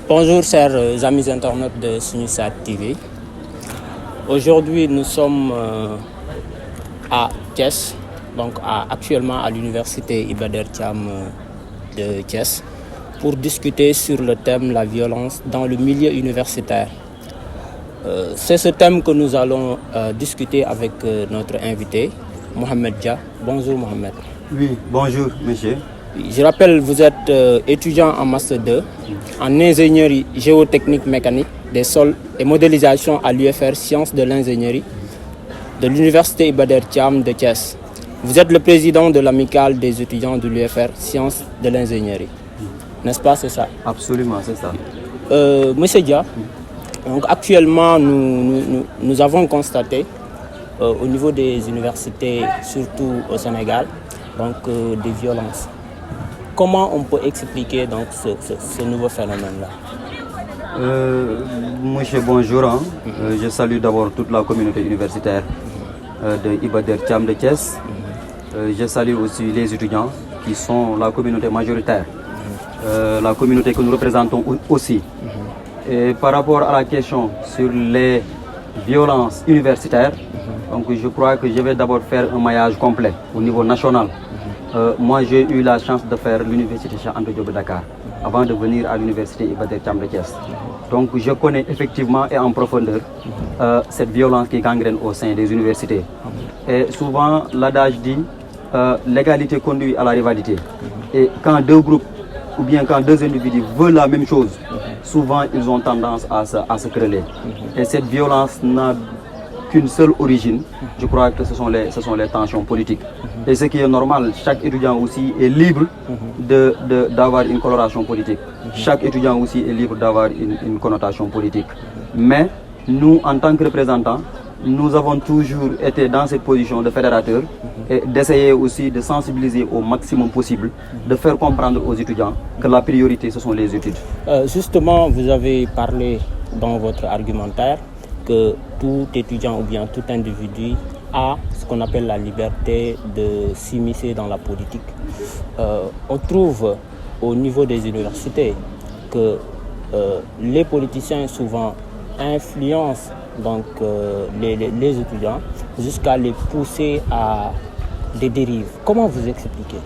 Bonjour chers amis internautes de Sunusat TV. Aujourd'hui nous sommes à Thiès, donc actuellement à l'université Iba Der Thiam de Thiès, pour discuter sur le thème la violence dans le milieu universitaire. C'est ce thème que nous allons discuter avec notre invité, Mohamed Dia. Bonjour Mohamed. Oui, bonjour monsieur. Je rappelle, vous êtes étudiant en Master 2 en ingénierie géotechnique mécanique des sols et modélisation à l'UFR Sciences de l'ingénierie de l'université Iba Der Thiam de Thiès. Vous êtes le président de l'amicale des étudiants de l'UFR Sciences de l'ingénierie. N'est-ce pas, c'est ça? Absolument, c'est ça. Monsieur Dia, donc actuellement nous avons constaté au niveau des universités, surtout au Sénégal, donc des violences. Comment on peut expliquer donc ce nouveau phénomène-là? Monsieur, bonjour. Je salue d'abord toute la communauté universitaire de Iba Der Thiam de Thiès. Je salue aussi les étudiants qui sont la communauté majoritaire, la communauté que nous représentons aussi. Et par rapport à la question sur les violences universitaires, donc je crois que je vais d'abord faire un maillage complet au niveau national. Moi, j'ai eu la chance de faire l'université Cheikh Anta Diop de Dakar avant de venir à l'université Iba Der Thiam de Thiès. Donc, je connais effectivement et en profondeur cette violence qui gangrène au sein des universités. Et souvent, l'adage dit l'égalité conduit à la rivalité. Et quand deux groupes ou bien quand deux individus veulent la même chose, souvent ils ont tendance à se quereller. Et cette violence n'a qu'une seule origine, je crois que ce sont les tensions politiques. Et ce qui est normal, chaque étudiant aussi est libre d'avoir une coloration politique. Chaque étudiant aussi est libre d'avoir une connotation politique. Mais nous, en tant que représentants, nous avons toujours été dans cette position de fédérateur et d'essayer aussi de sensibiliser au maximum possible, de faire comprendre aux étudiants que la priorité, ce sont les études. Justement, vous avez parlé dans votre argumentaire que tout étudiant ou bien tout individu a ce qu'on appelle la liberté de s'immiscer dans la politique. On trouve au niveau des universités que les politiciens souvent influencent donc, les étudiants jusqu'à les pousser à des dérives. Comment vous expliquez?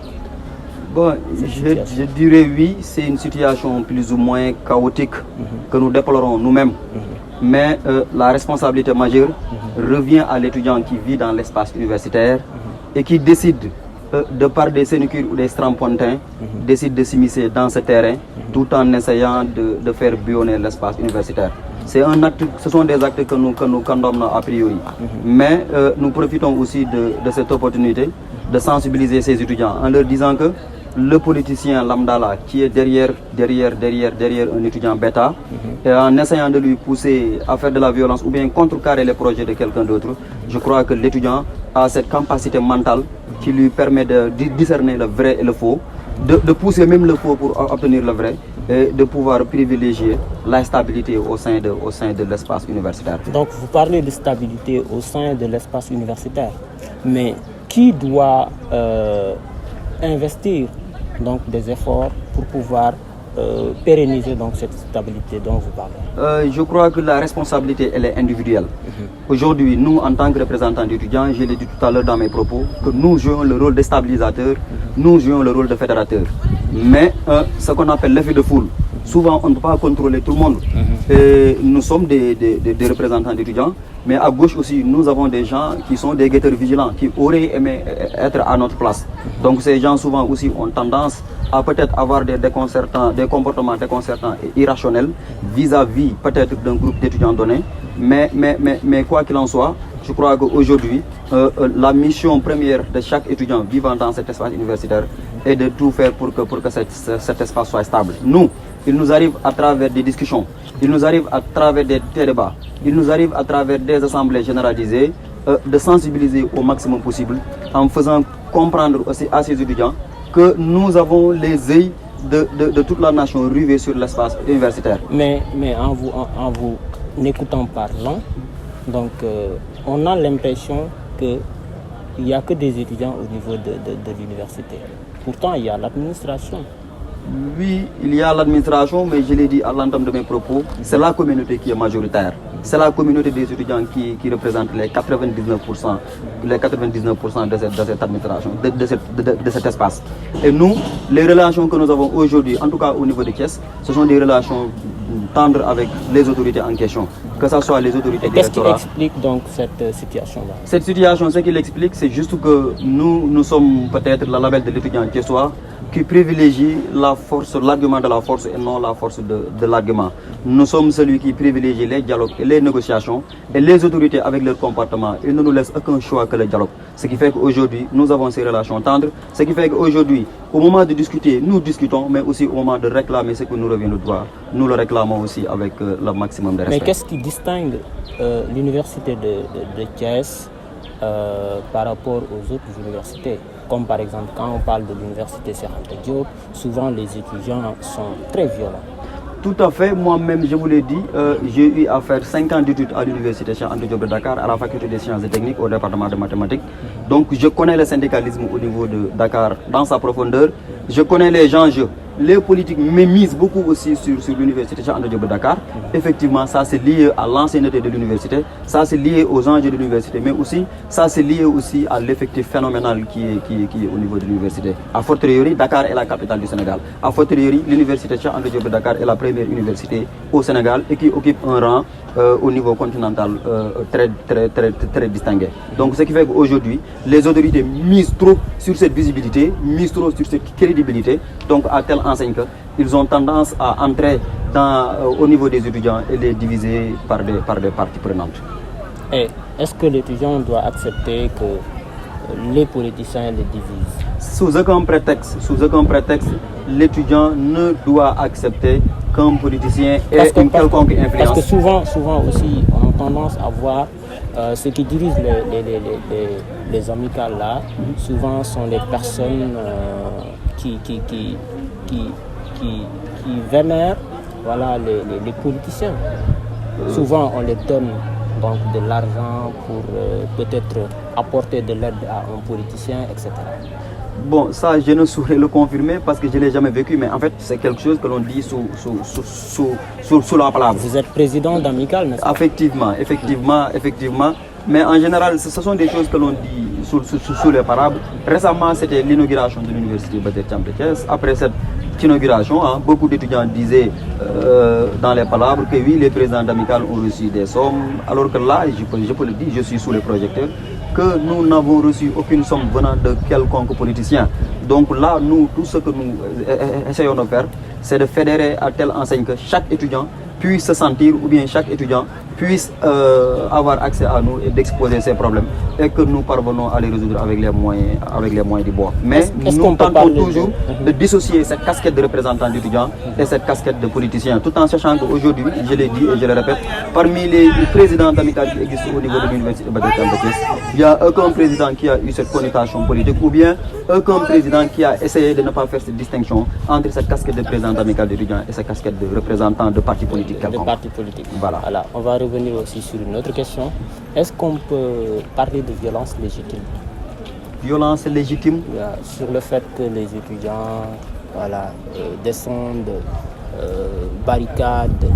Bon, je dirais oui, c'est une situation plus ou moins chaotique que nous déplorons nous-mêmes. Mais la responsabilité majeure revient à l'étudiant qui vit dans l'espace universitaire et qui décide, de par des sénécures ou des strapontins, décide de s'immiscer dans ce terrain tout en essayant de faire bouillonner l'espace universitaire. Ce sont des actes que nous condamnons a priori. Mais nous profitons aussi de cette opportunité de sensibiliser ces étudiants en leur disant que le politicien lambda là, qui est derrière un étudiant bêta, et en essayant de lui pousser à faire de la violence ou bien contrecarrer les projets de quelqu'un d'autre, je crois que l'étudiant a cette capacité mentale qui lui permet de discerner le vrai et le faux, de pousser même le faux pour obtenir le vrai et de pouvoir privilégier la stabilité au sein de l'espace universitaire. Donc vous parlez de stabilité au sein de l'espace universitaire, mais qui doit investir donc des efforts pour pouvoir pérenniser donc cette stabilité dont vous parlez? Je crois que la responsabilité elle est individuelle. Aujourd'hui, nous en tant que représentants d'étudiants, je l'ai dit tout à l'heure dans mes propos, que nous jouons le rôle de stabilisateur, nous jouons le rôle de fédérateur. Mais ce qu'on appelle l'effet de foule, souvent on ne peut pas contrôler tout le monde. Et nous sommes des représentants d'étudiants, mais à gauche aussi nous avons des gens qui sont des guetteurs vigilants, qui auraient aimé être à notre place. Donc ces gens souvent aussi ont tendance à peut-être avoir des comportements déconcertants et irrationnels vis-à-vis peut-être d'un groupe d'étudiants donné. Mais quoi qu'il en soit, je crois qu'aujourd'hui, la mission première de chaque étudiant vivant dans cet espace universitaire est de tout faire pour que cet espace soit stable. Nous, il nous arrive à travers des discussions, il nous arrive à travers des débats, il nous arrive à travers des assemblées généralisées de sensibiliser au maximum possible en faisant comprendre aussi à ces étudiants que nous avons les yeux de toute la nation rivés sur l'espace universitaire. Mais en vous écoutant parlant, donc on a l'impression qu'il n'y a que des étudiants au niveau de l'université. Pourtant, il y a l'administration, Oui, il y a l'administration, mais je l'ai dit à l'entame de mes propos, c'est la communauté qui est majoritaire. C'est la communauté des étudiants qui représente les 99%, de cette administration, de cet espace. Et nous, les relations que nous avons aujourd'hui, en tout cas au niveau de Thiès, ce sont des relations tendres avec les autorités en question, que ce soit les autorités du rectorat. Qu'est-ce qui explique donc cette situation-là? Cette situation, ce qui l'explique, c'est juste que nous sommes peut-être la label de l'étudiant thiessois qui privilégie la force, l'argument de la force et non la force de l'argument. Nous sommes celui qui privilégie les dialogues et les négociations, et les autorités avec leur comportement, ils ne nous laissent aucun choix que le dialogue. Ce qui fait qu'aujourd'hui, nous avons ces relations tendres, ce qui fait qu'aujourd'hui, au moment de discuter, nous discutons, mais aussi au moment de réclamer ce que nous revient de droit, nous le réclamons aussi avec le maximum de respect. Mais qu'est-ce qui distingue l'université de Thiès par rapport aux autres universités? Comme par exemple, quand on parle de l'université Cheikh Anta Diop, souvent les étudiants sont très violents. Tout à fait, moi-même je vous l'ai dit, j'ai eu à faire 5 ans d'études à l'université Cheikh Anta Diop de Dakar, à la faculté des sciences et techniques, au département de mathématiques. Donc je connais le syndicalisme au niveau de Dakar dans sa profondeur, je connais les enjeux. Les politiques misent beaucoup aussi sur l'université Cheikh Anta Diop de Dakar. Effectivement, ça c'est lié à l'ancienneté de l'université, ça c'est lié aux enjeux de l'université, mais aussi ça c'est lié aussi à l'effectif phénoménal qui est au niveau de l'université. A fortiori, Dakar est la capitale du Sénégal. A fortiori, l'université Cheikh Anta Diop de Dakar est la première université au Sénégal et qui occupe un rang au niveau continental très distingué. Donc ce qui fait qu'aujourd'hui, les autorités misent trop sur cette visibilité, misent trop sur cette crédibilité, donc à telle enseigne qu'ils ont tendance à entrer au niveau des étudiants et les diviser par des parties prenantes. Et est-ce que l'étudiant doit accepter que les politiciens les divisent? Sous aucun prétexte, l'étudiant ne doit accepter qu'un politicien ait une quelconque influence. Parce que souvent aussi, on a tendance à voir ceux qui dirigent les amicales là, souvent sont les personnes qui vénèrent voilà, les politiciens. Souvent, on les donne donc de l'argent pour peut-être apporter de l'aide à un politicien, etc. Bon, ça, je ne saurais le confirmer parce que je ne l'ai jamais vécu, mais en fait, c'est quelque chose que l'on dit sous la parole. Vous êtes président d'Amicale, n'est-ce pas? Effectivement. Mais en général, ce sont des choses que l'on dit sous les parables. Récemment, c'était l'inauguration de l'université Iba Der Thiam de Thiès. Après cette inauguration, beaucoup d'étudiants disaient dans les palabres que oui, les présidents d'Amicale ont reçu des sommes, alors que là, je peux le dire, je suis sous les projecteurs, que nous n'avons reçu aucune somme venant de quelconque politicien. Donc là, nous, tout ce que nous essayons de faire, c'est de fédérer à telle enseigne que chaque étudiant puisse se sentir, ou bien chaque étudiant puisse avoir accès à nous et d'exposer ses problèmes et que nous parvenons à les résoudre avec les moyens du bord. Mais nous tentons toujours de dissocier cette casquette de représentant d'étudiants et cette casquette de politicien, tout en sachant qu'aujourd'hui, je l'ai dit et je le répète, parmi les présidents d'amicales qui existent au niveau de l'université Iba Der Thiam de Thiès, il n'y a aucun président qui a eu cette connotation politique ou bien aucun président qui a essayé de ne pas faire cette distinction entre cette casquette de président d'amicale d'étudiants et cette casquette de représentant de parti politique. De parti politique. Voilà. Alors, on va revenir aussi sur une autre question. Est-ce qu'on peut parler de violence légitime? Violence légitime? Sur le fait que les étudiants descendent, barricades,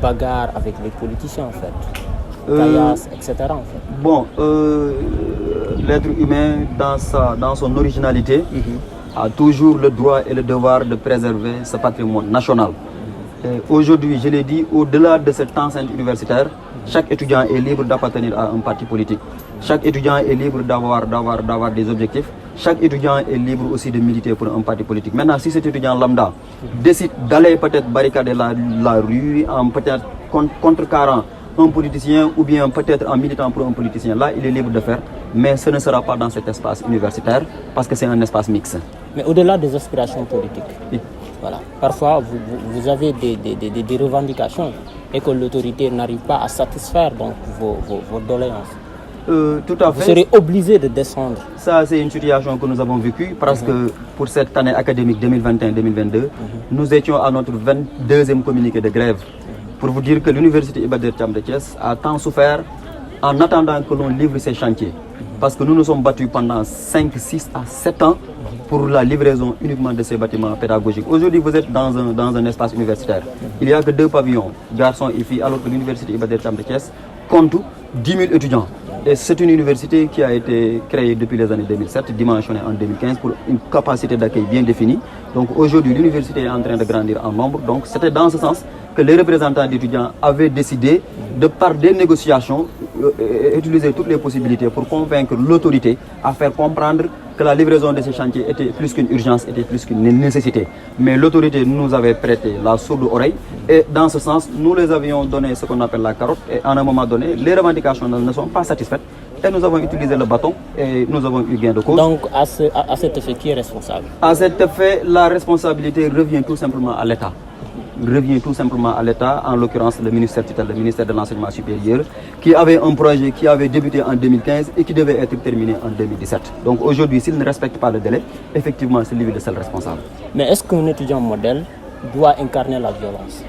bagarrent avec les politiciens en fait, caillassent, etc. en fait. Bon, l'être humain dans son originalité a toujours le droit et le devoir de préserver ce patrimoine national. Aujourd'hui, je l'ai dit, au-delà de cette enceinte universitaire, chaque étudiant est libre d'appartenir à un parti politique. Chaque étudiant est libre d'avoir des objectifs. Chaque étudiant est libre aussi de militer pour un parti politique. Maintenant, si cet étudiant lambda décide d'aller peut-être barricader la rue en peut-être contrecarrant un politicien ou bien peut-être en militant pour un politicien, là, il est libre de faire. Mais ce ne sera pas dans cet espace universitaire parce que c'est un espace mixte. Mais au-delà des aspirations politiques, oui. Voilà. Parfois, vous avez des revendications et que l'autorité n'arrive pas à satisfaire donc, vos doléances. Tout à fait. Vous serez obligé de descendre. Ça, c'est une situation que nous avons vécue parce que pour cette année académique 2021-2022, nous étions à notre 22e communiqué de grève. Pour vous dire que l'université Iba Der Thiam de Thiès a tant souffert en attendant que l'on livre ses chantiers. parce que nous nous sommes battus pendant 5, 6 à 7 ans pour la livraison uniquement de ces bâtiments pédagogiques. Aujourd'hui, vous êtes dans un espace universitaire. Il n'y a que 2 pavillons, garçons et filles, alors que l'université Iba Der Thiam de Thiès compte 10 000 étudiants. Et c'est une université qui a été créée depuis les années 2007, dimensionnée en 2015 pour une capacité d'accueil bien définie. Donc aujourd'hui, l'université est en train de grandir en nombre. Donc c'était dans ce sens que les représentants d'étudiants avaient décidé de, par des négociations, utiliser toutes les possibilités pour convaincre l'autorité à faire comprendre que la livraison de ces chantiers était plus qu'une urgence, était plus qu'une nécessité. Mais l'autorité nous avait prêté la sourde oreille et dans ce sens, nous les avions donné ce qu'on appelle la carotte et à un moment donné, les revendications ne sont pas satisfaites et nous avons utilisé le bâton et nous avons eu gain de cause. Donc à cet effet, qui est responsable? À cet effet, la responsabilité revient tout simplement à l'État. Revient tout simplement à l'État, en l'occurrence le ministère tutelle, le ministère de l'Enseignement supérieur, qui avait un projet qui avait débuté en 2015 et qui devait être terminé en 2017. Donc aujourd'hui, s'il ne respecte pas le délai, effectivement, c'est lui le seul responsable. Mais est-ce qu'un étudiant modèle doit incarner la violence?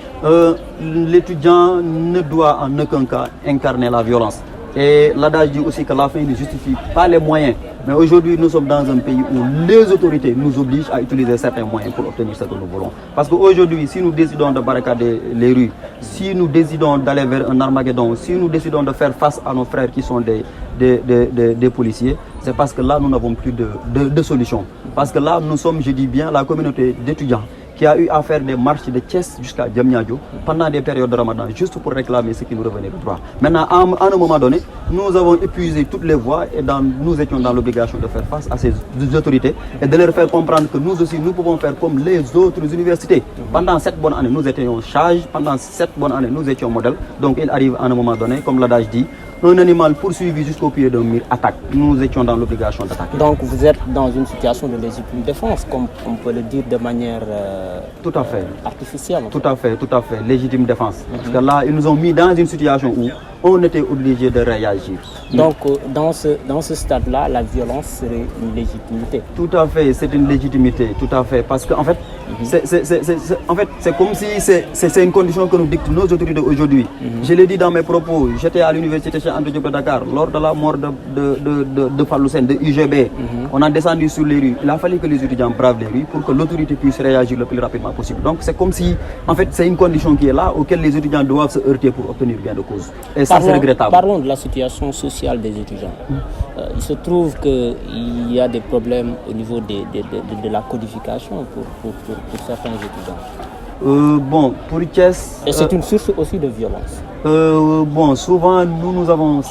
L'étudiant ne doit en aucun cas incarner la violence. Et l'adage dit aussi que la fin ne justifie pas les moyens. Mais aujourd'hui, nous sommes dans un pays où les autorités nous obligent à utiliser certains moyens pour obtenir ce que nous voulons. Parce qu'aujourd'hui, si nous décidons de barricader les rues, si nous décidons d'aller vers un Armageddon, si nous décidons de faire face à nos frères qui sont des policiers, c'est parce que là, nous n'avons plus de solution. Parce que là, nous sommes, je dis bien, la communauté d'étudiants qui a eu à faire des marches de Thiès jusqu'à Diamniadio pendant des périodes de Ramadan, juste pour réclamer ce qui nous revenait de droit. Maintenant, à un moment donné, nous avons épuisé toutes les voies et nous étions dans l'obligation de faire face à ces autorités et de leur faire comprendre que nous aussi, nous pouvons faire comme les autres universités. Pendant 7 bonnes années, nous étions sages, pendant 7 bonnes années, nous étions modèles. Donc il arrive à un moment donné, comme l'adage dit, un animal poursuivi jusqu'au pied d'un mur attaque. Nous étions dans l'obligation d'attaquer. Donc vous êtes dans une situation de légitime défense, comme on peut le dire de manière tout à fait artificielle. Tout à fait, légitime défense. Parce que là, ils nous ont mis dans une situation où on était obligé de réagir. Donc dans ce stade-là, la violence serait une légitimité. Tout à fait, c'est une légitimité, tout à fait. Parce qu'en fait, c'est comme si c'est une condition que nous dictent nos autorités aujourd'hui. Je l'ai dit dans mes propos, j'étais à l'université chez Anta Diop de Dakar, lors de la mort de Fallou Sène, de UGB. On a descendu sur les rues. Il a fallu que les étudiants bravent les rues pour que l'autorité puisse réagir le plus rapidement possible. Donc c'est comme si, en fait, c'est une condition qui est là, auquel les étudiants doivent se heurter pour obtenir gain de cause. Et ça, c'est regrettable. Parlons de la situation sociale des étudiants. Il se trouve qu'il y a des problèmes au niveau de la codification pour certains étudiants. Bon, pour Thiès... Et c'est une source aussi de violence. Bon, souvent, nous avons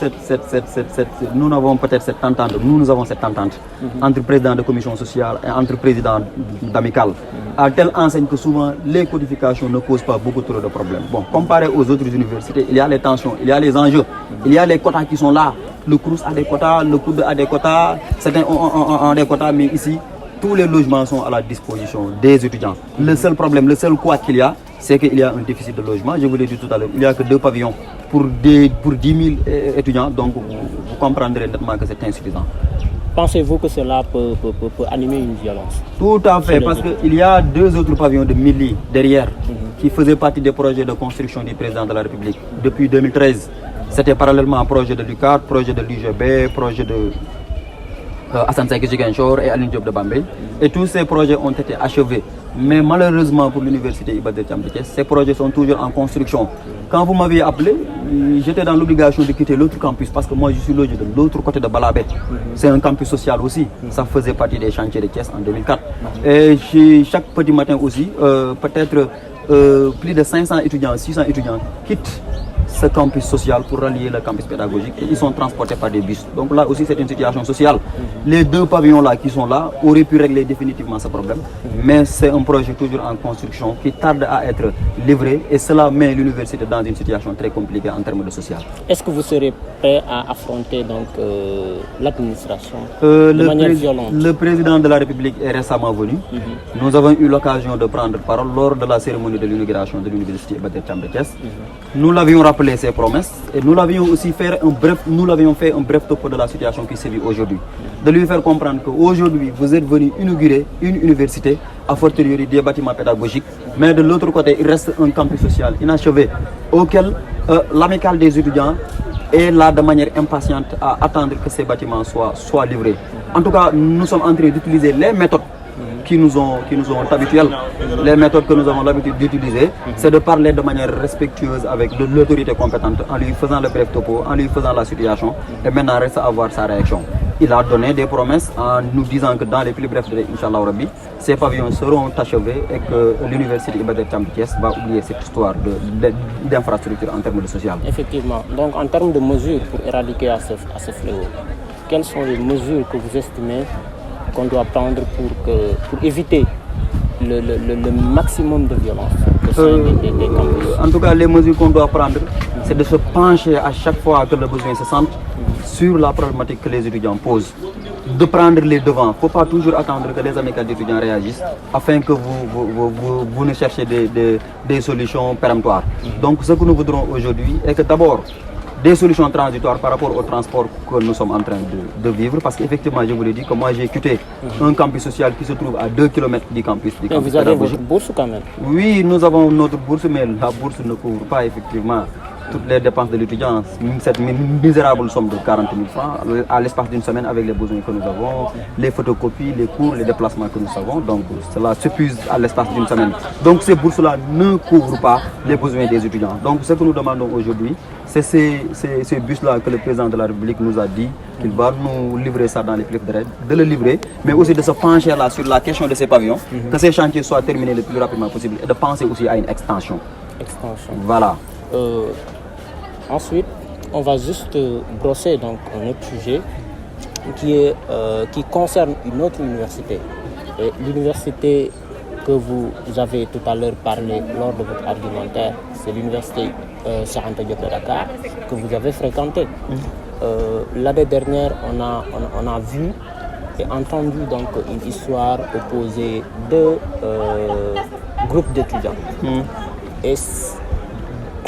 nous avons peut-être cette entente, nous avons cette entente entre président de commission sociale et entre président d'amicale, à telle enseigne que souvent, les codifications ne causent pas beaucoup trop de problèmes. Bon, comparé aux autres universités, il y a les tensions, il y a les enjeux, il y a les quotas qui sont là. Le CROUS a des quotas, le COUD a des quotas, certains ont des quotas, mais ici, tous les logements sont à la disposition des étudiants. Le seul problème, le seul quoi qu'il y a, c'est qu'il y a un déficit de logement. Je vous l'ai dit tout à l'heure, il n'y a que 2 pavillons pour 10 000 étudiants, donc vous comprendrez nettement que c'est insuffisant. Pensez-vous que cela peut animer une violence? Tout à fait, parce qu'il y a 2 autres pavillons de Mili derrière qui faisaient partie des projets de construction du président de la République depuis 2013. C'était parallèlement un projet de l'UCAD, projet de l'UGB, projet de Hassan Seck Ziguinchor et Aline Diop de Bambey. Et tous ces projets ont été achevés. Mais malheureusement pour l'université Iba Der Thiam de Thiès, ces projets sont toujours en construction. Quand vous m'aviez appelé, j'étais dans l'obligation de quitter l'autre campus parce que moi je suis logé de l'autre côté de Balabé. C'est un campus social aussi. Ça faisait partie des chantiers de Thiès en 2004. Et chaque petit matin aussi, peut-être plus de 500 étudiants, 600 étudiants quittent ce campus social pour rallier le campus pédagogique et ils sont transportés par des bus. Donc là aussi c'est une situation sociale. Les 2 pavillons là qui sont là auraient pu régler définitivement ce problème, mais c'est un projet toujours en construction qui tarde à être livré et cela met l'université dans une situation très compliquée en termes de social. Est-ce que vous serez prêt à affronter donc l'administration de manière violente? Le président de la République est récemment venu. Nous avons eu l'occasion de prendre parole lors de la cérémonie de l'inauguration de l'université Iba Der Thiam de Thiès. Nous l'avions rappelé ses promesses et nous l'avions aussi fait un bref topo de la situation qui sévit aujourd'hui. De lui faire comprendre qu'aujourd'hui vous êtes venu inaugurer une université à fortiori des bâtiments pédagogiques, mais de l'autre côté il reste un campus social inachevé auquel l'amicale des étudiants est là de manière impatiente à attendre que ces bâtiments soient livrés. En tout cas, nous sommes en train d'utiliser les méthodes qui nous sont habituelles. Les méthodes que nous avons l'habitude d'utiliser, c'est de parler de manière respectueuse avec l'autorité compétente, en lui faisant le bref topo, en lui faisant la situation, et maintenant reste à voir sa réaction. Il a donné des promesses en nous disant que dans les plus brefs délais, Inch'Allah Rabbi, ces pavillons seront achevés et que l'université Iba Der Thiam de Thiès va oublier cette histoire d'infrastructure en termes de social. Effectivement. Donc en termes de mesures pour éradiquer à ce fléau, quelles sont les mesures que vous estimez qu'on doit prendre pour éviter le maximum de violence des campus? En tout cas, les mesures qu'on doit prendre, c'est de se pencher à chaque fois que le besoin se sente sur la problématique que les étudiants posent. De prendre les devants. Il ne faut pas toujours attendre que les amicales d'étudiants réagissent afin que vous ne cherchiez des solutions péremptoires. Donc ce que nous voudrons aujourd'hui est que d'abord, des solutions transitoires par rapport au transport que nous sommes en train de vivre. Parce qu'effectivement, je vous l'ai dit, que moi j'ai quitté un campus social qui se trouve à 2 km du campus. Mais vous avez votre bourse quand même? Oui, nous avons notre bourse, mais la bourse ne couvre pas effectivement toutes les dépenses de l'étudiant. Cette misérable somme de 40 000 francs à l'espace d'une semaine avec les besoins que nous avons, les photocopies, les cours, les déplacements que nous avons. Donc cela s'épuise à l'espace d'une semaine. Donc ces bourses-là ne couvrent pas les besoins des étudiants. Donc ce que nous demandons aujourd'hui, c'est ces bus-là que le président de la République nous a dit qu'il va nous livrer ça dans les clips de raid, de le livrer, mais aussi de se pencher là sur la question de ces pavillons, que ces chantiers soient terminés le plus rapidement possible et de penser aussi à une extension. Voilà. Ensuite, on va juste brosser donc un autre sujet qui concerne une autre université. L'université que vous avez tout à l'heure parlé lors de votre argumentaire, c'est l'université Cheikh Anta Diop de Dakar que vous avez fréquentée. L'année dernière, on a vu et entendu donc une histoire opposée de groupes d'étudiants. Et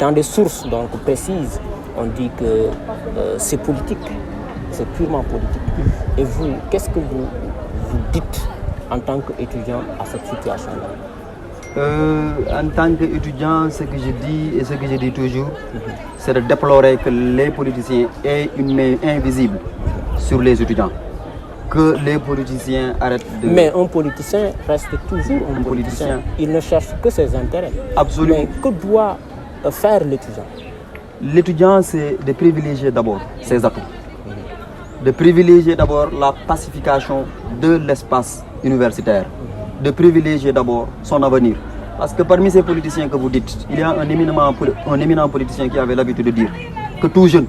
dans des sources donc précises, on dit que c'est politique, c'est purement politique. Et vous, qu'est-ce que vous dites en tant qu'étudiant à cette situation-là? En tant qu'étudiant, ce que je dis et ce que je dis toujours, c'est de déplorer que les politiciens aient une main invisible sur les étudiants. Que les politiciens arrêtent de... Mais un politicien reste toujours un politicien. Il ne cherche que ses intérêts. Absolument. Mais que doit faire l'étudiant? L'étudiant, c'est de privilégier d'abord ses atouts. De privilégier d'abord la pacification de l'espace universitaire. De privilégier d'abord son avenir. Parce que parmi ces politiciens que vous dites, il y a un éminent politicien qui avait l'habitude de dire que tout jeune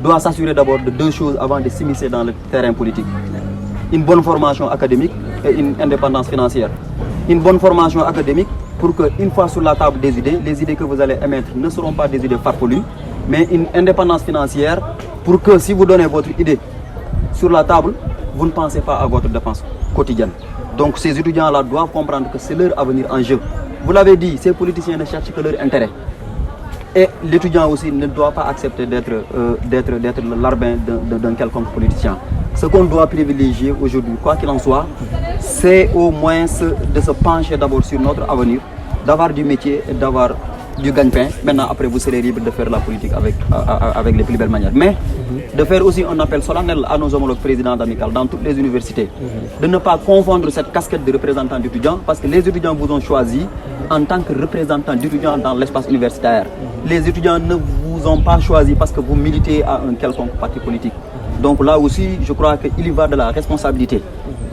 doit s'assurer d'abord de deux choses avant de s'immiscer dans le terrain politique. Une bonne formation académique et une indépendance financière. Une bonne formation académique pour qu'une fois sur la table des idées, les idées que vous allez émettre ne seront pas des idées farfelues, mais une indépendance financière pour que si vous donnez votre idée sur la table, vous ne pensez pas à votre dépense quotidienne. Donc ces étudiants-là doivent comprendre que c'est leur avenir en jeu. Vous l'avez dit, ces politiciens ne cherchent que leur intérêt. Et l'étudiant aussi ne doit pas accepter d'être le larbin d'un quelconque politicien. Ce qu'on doit privilégier aujourd'hui, quoi qu'il en soit, c'est au moins de se pencher d'abord sur notre avenir, d'avoir du métier et d'avoir du gagne-pain. Maintenant, après, vous serez libre de faire la politique avec les plus belles manières. Mais de faire aussi un appel solennel à nos homologues présidents d'amicales dans toutes les universités, de ne pas confondre cette casquette de représentant d'étudiants, parce que les étudiants vous ont choisi en tant que représentant d'étudiants dans l'espace universitaire. Les étudiants ne vous ont pas choisi parce que vous militez à un quelconque parti politique. Donc là aussi, je crois qu'il y va de la responsabilité.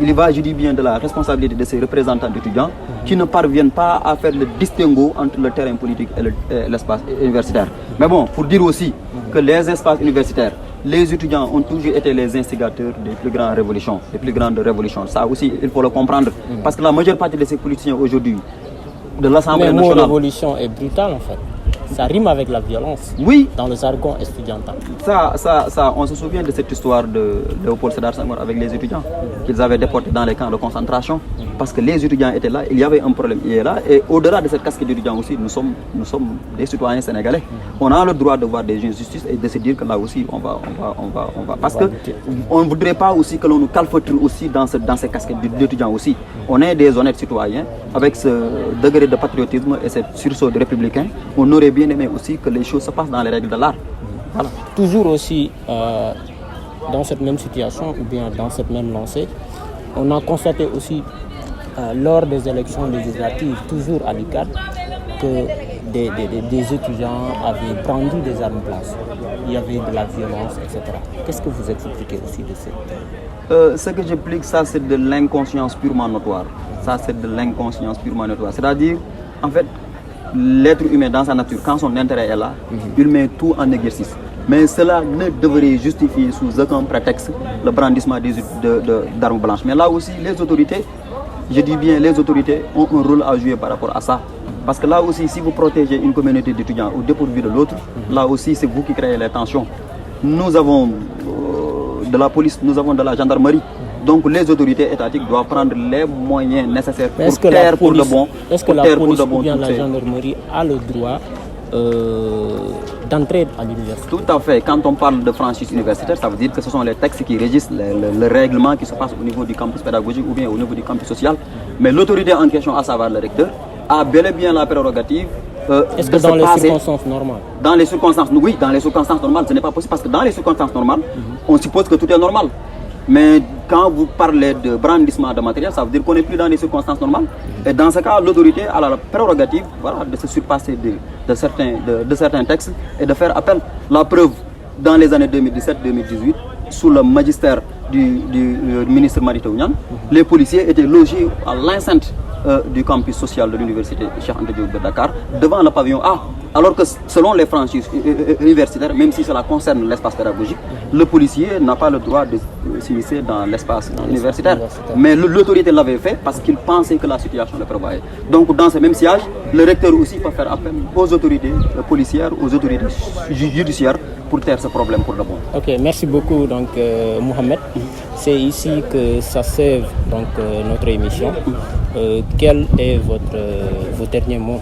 Il y va, je dis bien, de la responsabilité de ces représentants d'étudiants qui ne parviennent pas à faire le distinguo entre le terrain politique et l'espace universitaire. Mais bon, pour dire aussi que les espaces universitaires, les étudiants ont toujours été les instigateurs des plus grandes révolutions, des plus grandes révolutions. Ça aussi, il faut le comprendre. Parce que la majeure partie de ces politiciens aujourd'hui, de l'Assemblée nationale... Le mot révolution est brutal en fait. Ça rime avec la violence, oui, dans le jargon estudiantin. Ça, on se souvient de cette histoire de Léopold Sédar Senghor avec les étudiants qu'ils avaient déportés dans les camps de concentration parce que les étudiants étaient là, il y avait un problème qui est là et au-delà de cette casquette d'étudiants aussi, nous sommes des citoyens sénégalais. On a le droit de voir des injustices et de se dire que là aussi on va parce que on ne voudrait pas aussi que l'on nous calfeutre aussi dans ces casquettes d'étudiants aussi. On est des honnêtes citoyens avec ce degré de patriotisme et ce sursaut de républicain. On aurait bien aimé aussi que les choses se passent dans les règles de l'art. Voilà. Toujours aussi dans cette même situation ou bien dans cette même lancée, on a constaté aussi lors des élections législatives, toujours à l'UCAD, que des étudiants avaient brandi des armes blanches. Il y avait de la violence, etc. Qu'est-ce que vous expliquez aussi de cette... Ce que j'explique, ça c'est de l'inconscience purement notoire. Ça c'est de l'inconscience purement notoire. C'est-à-dire, en fait, l'être humain dans sa nature, quand son intérêt est là, il met tout en exercice. Mais cela ne devrait justifier sous aucun prétexte le brandissement d'armes blanches. Mais là aussi, les autorités, je dis bien les autorités, ont un rôle à jouer par rapport à ça. Parce que là aussi, si vous protégez une communauté d'étudiants au dépourvu de l'autre, là aussi c'est vous qui créez les tensions. Nous avons de la police, nous avons de la gendarmerie. Donc les autorités étatiques doivent prendre les moyens nécessaires pour taire pour de bon. Est-ce que la police ou bien la gendarmerie a le droit d'entrer à l'université? Tout à fait. Quand on parle de franchise universitaire, ça veut dire que ce sont les textes qui régissent le règlement qui se passe au niveau du campus pédagogique ou bien au niveau du campus social. Mais l'autorité en question, à savoir le recteur, a bel et bien la prérogative. Est-ce que dans les circonstances normales? Dans les circonstances, oui, dans les circonstances normales, ce n'est pas possible parce que dans les circonstances normales, on suppose que tout est normal. Mais quand vous parlez de brandissement de matériel, ça veut dire qu'on n'est plus dans les circonstances normales. Et dans ce cas, l'autorité a la prérogative, voilà, de se surpasser de certains textes et de faire appel. La preuve, dans les années 2017-2018, sous le magistère du ministre Mary Teuw Niane, les policiers étaient logés à l'enceinte du campus social de l'université Cheikh Anta Diop de Dakar, devant le pavillon A. Alors que selon les franchises universitaires, même si cela concerne l'espace pédagogique, le policier n'a pas le droit de s'immiscer dans l'espace universitaire. Mais l'autorité l'avait fait parce qu'il pensait que la situation le prévoyait. Donc dans ce même siège, le recteur aussi peut faire appel aux autorités policières, aux autorités judiciaires pour taire ce problème pour de bon. Ok, merci beaucoup donc Mohamed. C'est ici que s'achève donc notre émission. Quel est vos derniers mots?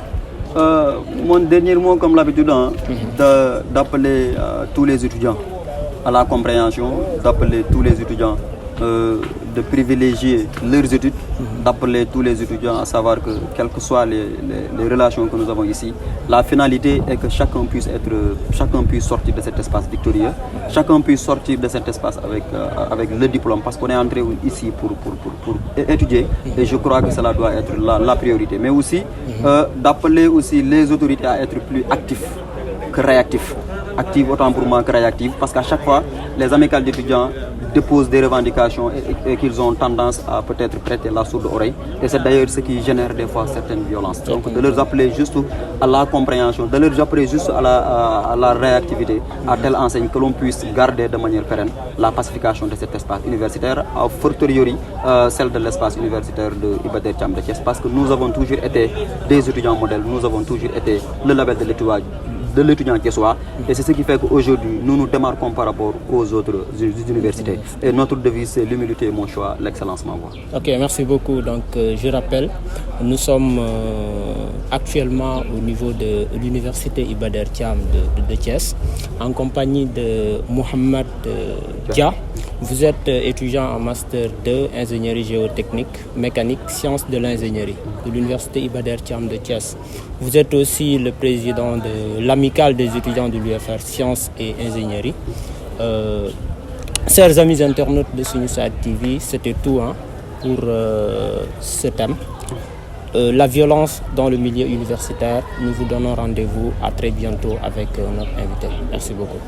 Mon dernier mot, comme l'habitude, d'appeler tous les étudiants à la compréhension, d'appeler tous les étudiants de privilégier leurs études, d'appeler tous les étudiants à savoir que, quelles que soient les relations que nous avons ici, la finalité est que chacun puisse sortir de cet espace victorieux, chacun puisse sortir de cet espace avec le diplôme, parce qu'on est entré ici pour étudier, et je crois que cela doit être la priorité. Mais aussi, d'appeler aussi les autorités à être plus actifs que réactifs. Actifs autant pour moi que réactifs, parce qu'à chaque fois, les amicales d'étudiants déposent des revendications et qu'ils ont tendance à peut-être prêter la sourde oreille. Et c'est d'ailleurs ce qui génère des fois certaines violences. Donc de leur appeler juste à la compréhension, de leur appeler juste à la réactivité, à telle enseigne que l'on puisse garder de manière pérenne la pacification de cet espace universitaire, a fortiori celle de l'espace universitaire de Iba Der Thiam de Thiès, parce que nous avons toujours été des étudiants modèles, nous avons toujours été le label de l'étudiant thiessois, et c'est ce qui fait qu'aujourd'hui nous nous démarquons par rapport aux autres universités. Et notre devise c'est l'humilité, mon choix, l'excellence, ma voix. Ok, merci beaucoup. Donc je rappelle, nous sommes actuellement au niveau de l'université Iba Der Thiam de Thiès, en compagnie de Mohamed Dia. Vous êtes étudiant en master 2, ingénierie géotechnique, mécanique, sciences de l'ingénierie de l'université Iba Der Thiam de Thiès. Vous êtes aussi le président de l'amicale des étudiants de l'UFR Sciences et Ingénierie. Chers amis internautes de Sunnyside TV, c'était tout pour ce thème. La violence dans le milieu universitaire. Nous vous donnons rendez-vous à très bientôt avec notre invité. Merci beaucoup.